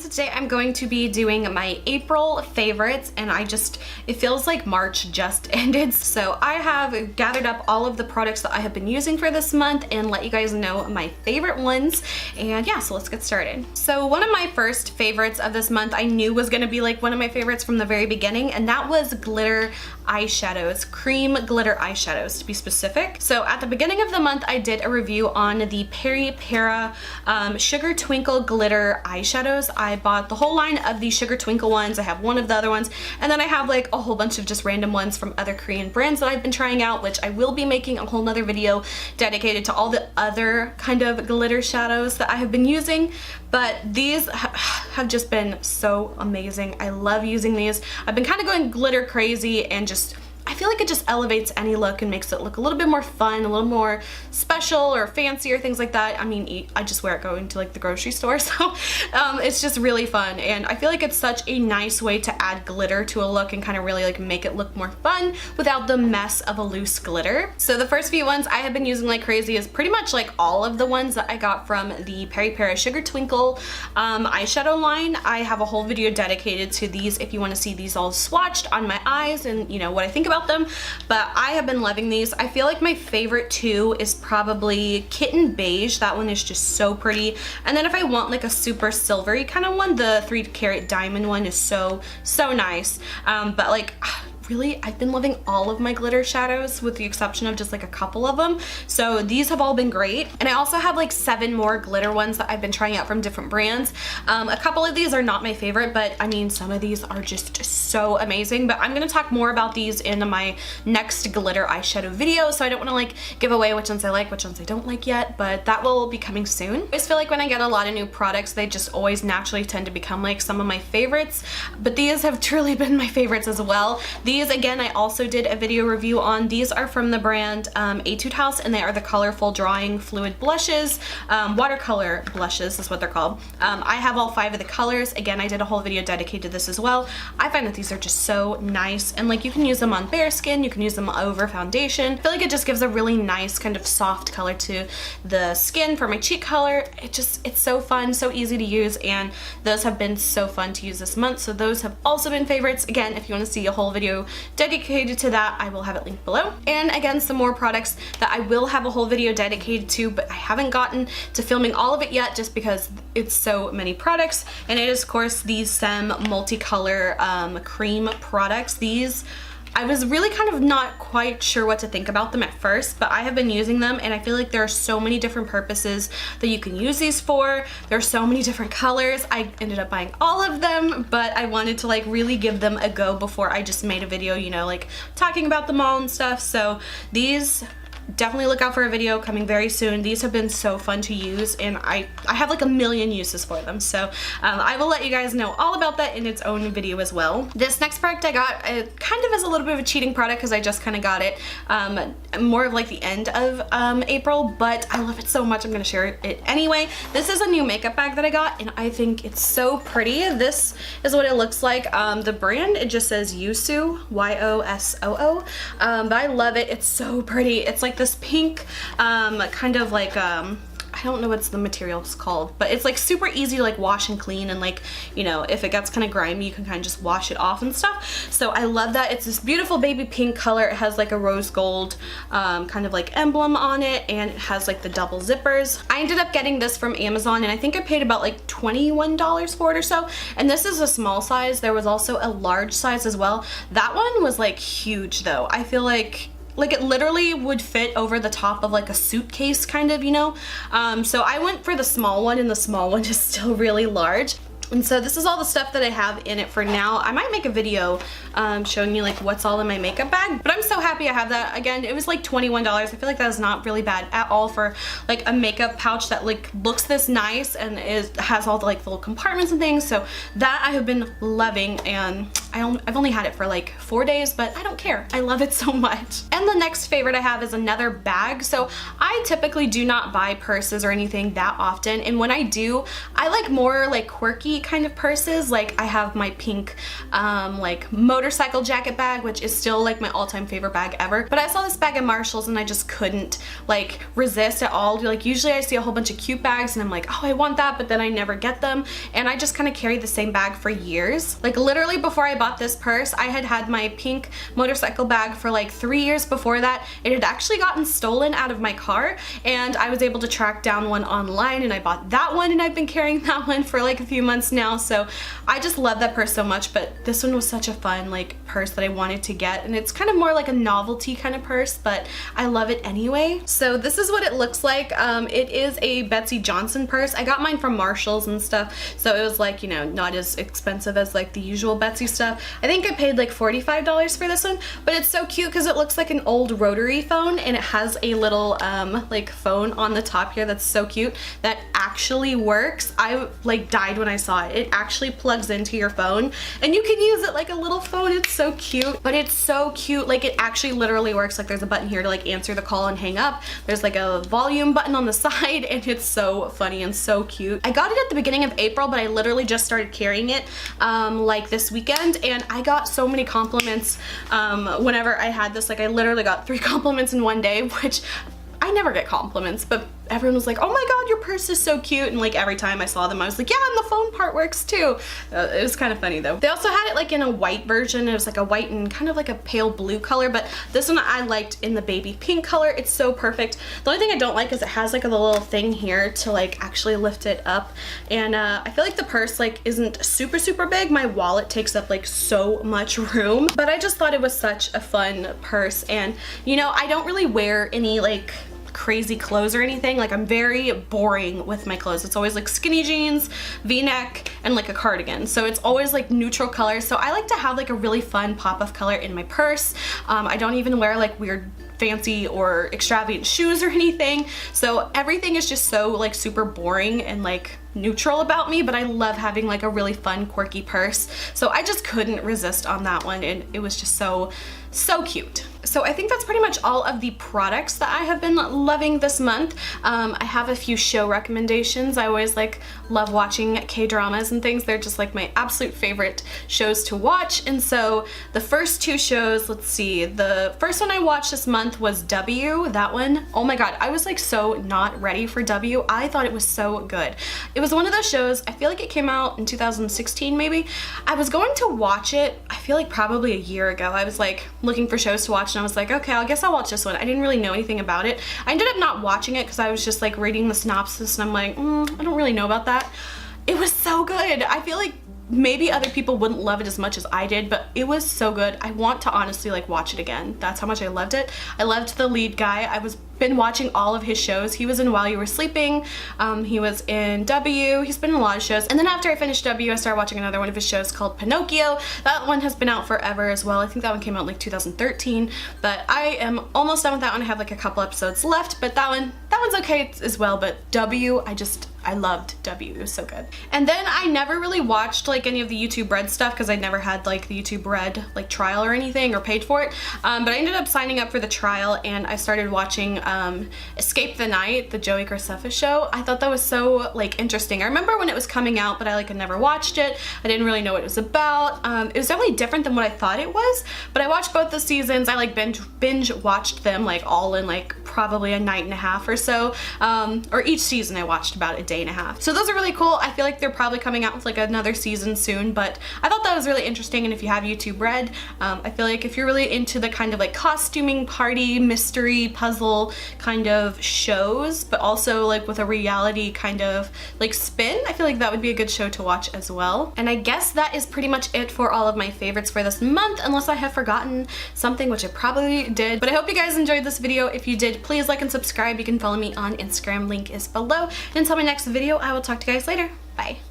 today I'm going to be doing my April favorites, and it feels like March just ended. So I have gathered up all of the products that I have been using for this month and let you guys know my favorite ones. And yeah, so let's get started. So one of my first favorites of this month I knew was gonna be like one of my favorites from the very beginning, and that was glitter eyeshadows, cream glitter eyeshadows to be specific. So at the beginning of the month I did a review on the Peri Para Sugar Twinkle glitter eyeshadows. I bought the whole line of the Sugar Twinkle ones. I have one of the other ones, and then I have like a whole bunch of just random ones from other Korean brands that I've been trying out, which I will be making a whole nother video dedicated to all the other kind of glitter shadows that I have been using. But these have just been so amazing. I love using these. I've been kind of going glitter crazy, and I feel like it just elevates any look and makes it look a little bit more fun, a little more special or fancy or things like that. I mean, I just wear it going to like the grocery store, so it's just really fun, and I feel like it's such a nice way to add glitter to a look and kind of really like make it look more fun without the mess of a loose glitter. So the first few ones I have been using like crazy is pretty much like all of the ones that I got from the Peri Para Sugar Twinkle eyeshadow line. I have a whole video dedicated to these if you want to see these all swatched on my eyes and you know what I think about them, but I have been loving these. I feel like my favorite two is probably Kitten Beige. That one is just so pretty, and then if I want like a super silvery kind of one, the 3 Carat Diamond one is so nice. But like really, I've been loving all of my glitter shadows with the exception of just like a couple of them. So these have all been great. And I also have like 7 more glitter ones that I've been trying out from different brands. A couple of these are not my favorite, but I mean, some of these are just so amazing. But I'm gonna talk more about these in my next glitter eyeshadow video. So I don't wanna like give away which ones I like, which ones I don't like yet, but that will be coming soon. I just feel like when I get a lot of new products, they just always naturally tend to become like some of my favorites. But these have truly been my favorites as well. These, again, I also did a video review on. These are from the brand Etude House, and they are the colorful drawing fluid blushes. Watercolor blushes is what they're called. I have all 5 of the colors. Again, I did a whole video dedicated to this as well. I find that these are just so nice, and like you can use them on bare skin, you can use them over foundation. I feel like it just gives a really nice kind of soft color to the skin for my cheek color. It's so fun, so easy to use, and those have been so fun to use this month. So those have also been favorites. Again, if you want to see a whole video dedicated to that, I will have it linked below. And again, some more products that I will have a whole video dedicated to, but I haven't gotten to filming all of it yet just because it's so many products. And it is, of course, these Saem multicolor cream products. These, I was really kind of not quite sure what to think about them at first, but I have been using them, and I feel like there are so many different purposes that you can use these for. There are so many different colors. I ended up buying all of them, but I wanted to like really give them a go before I just made a video, you know, like talking about them all and stuff. So these, definitely look out for a video coming very soon. These have been so fun to use, and I have like a million uses for them. So I will let you guys know all about that in its own video as well. This next product I got, it kind of is a little bit of a cheating product because I just kind of got it more of like the end of April, but I love it so much I'm gonna share it anyway. This is a new makeup bag that I got, and I think it's so pretty. This is what it looks like. The brand, it just says Yosoo, Y-O-S-O-O, but I love it. It's so pretty. It's like this pink kind of like I don't know what the material's called, but it's like super easy to like wash and clean, and like, you know, if it gets kind of grimy you can kind of just wash it off and stuff. So I love that. It's this beautiful baby pink color. It has like a rose gold kind of like emblem on it, and it has like the double zippers. I ended up getting this from Amazon, and I think I paid about like $21 for it or so, and this is a small size. There was also a large size as well. That one was like huge though. I feel like it literally would fit over the top of like a suitcase kind of, you know. So I went for the small one, and the small one is still really large. And so this is all the stuff that I have in it for now. I might make a video showing you like what's all in my makeup bag, but I'm so happy I have that. Again, it was like $21. I feel like that is not really bad at all for like a makeup pouch that like looks this nice and has all the like little compartments and things. So that I have been loving, and I've only had it for like 4 days, but I don't care. I love it so much. And the next favorite I have is another bag. So I typically do not buy purses or anything that often, and when I do, I like more like quirky kind of purses. Like I have my pink like motorcycle jacket bag, which is still like my all-time favorite bag ever, but I saw this bag at Marshall's and I just couldn't like resist at all. Like usually I see a whole bunch of cute bags and I'm like, oh, I want that, but then I never get them, and I just kind of carry the same bag for years. Like literally before I bought this purse, I had my pink motorcycle bag for like 3 years before that. It had actually gotten stolen out of my car, and I was able to track down one online, and I bought that one, and I've been carrying that one for like a few months now. So I just love that purse so much, but this one was such a fun like purse that I wanted to get, and it's kind of more like a novelty kind of purse, but I love it anyway. So this is what it looks like. It is a Betsey Johnson purse. I got mine from Marshall's and stuff, so it was like, you know, not as expensive as like the usual Betsey stuff. I think I paid like $45 for this one, but it's so cute because it looks like an old rotary phone, and it has a little like phone on the top here that's so cute that actually works. I like died when I saw it. It actually plugs into your phone and you can use it like a little phone. It's so cute, but it's so cute. Like it actually literally works. Like there's a button here to like answer the call and hang up. There's like a volume button on the side, and it's so funny and so cute. I got it at the beginning of April, but I literally just started carrying it like this weekend, and I got so many compliments whenever I had this. Like I literally got 3 compliments in one day, which I never get compliments, but everyone was like, oh my god, your purse is so cute, and like every time I saw them I was like, yeah, and the phone part works too. It was kind of funny though. They also had it like in a white version. It was like a white and kind of like a pale blue color, but this one I liked in the baby pink color. It's so perfect. The only thing I don't like is it has like a little thing here to like actually lift it up, and I feel like the purse like isn't super big. My wallet takes up like so much room, but I just thought it was such a fun purse. And you know, I don't really wear any like crazy clothes or anything. Like I'm very boring with my clothes. It's always like skinny jeans, v-neck, and like a cardigan. So it's always like neutral colors. So I like to have like a really fun pop of color in my purse. I don't even wear like weird fancy or extravagant shoes or anything. So everything is just so like super boring and like neutral about me, but I love having like a really fun quirky purse. So I just couldn't resist on that one, and it was just so cute. So I think that's pretty much all of the products that I have been loving this month. I have a few show recommendations. I always like love watching K-dramas and things. They're just like my absolute favorite shows to watch. And so the first 2 shows, let's see, the first one I watched this month was W. That one, oh my god, I was like so not ready for W. I thought it was so good. It was one of those shows, I feel like it came out in 2016 maybe. I was going to watch it, I feel like probably a year ago. I was like looking for shows to watch, and I was like, okay, I guess I'll watch this one. I didn't really know anything about it. I ended up not watching it because I was just like reading the synopsis, and I'm like, I don't really know about that. It was so good. I feel like maybe other people wouldn't love it as much as I did, but it was so good. I want to honestly like watch it again. That's how much I loved it. I loved the lead guy. I was been watching all of his shows. He was in While You Were Sleeping. He was in W. He's been in a lot of shows. And then after I finished W, I started watching another one of his shows called Pinocchio. That one has been out forever as well. I think that one came out in like 2013, but I am almost done with that one. I have like a couple episodes left, but that one's okay as well. But W, I loved W. It was so good. And then I never really watched like any of the YouTube Red stuff because I never had like the YouTube Red like trial or anything or paid for it. But I ended up signing up for the trial, and I started watching Escape the Night, the Joey Graceffa show. I thought that was so like interesting. I remember when it was coming out, but I like had never watched it. I didn't really know what it was about. It was definitely different than what I thought it was, but I watched both the seasons. I like binge watched them like all in like probably a night and a half or so. Or each season I watched about a day and a half. So those are really cool. I feel like they're probably coming out with like another season soon, but I thought that was really interesting. And if you have YouTube Red, I feel like if you're really into the kind of like costuming, party, mystery, puzzle kind of shows, but also like with a reality kind of like spin, I feel like that would be a good show to watch as well. And I guess that is pretty much it for all of my favorites for this month, unless I have forgotten something, which I probably did. But I hope you guys enjoyed this video. If you did, please like and subscribe. You can follow me on Instagram, link is below. And until my next video, I will talk to you guys later. Bye.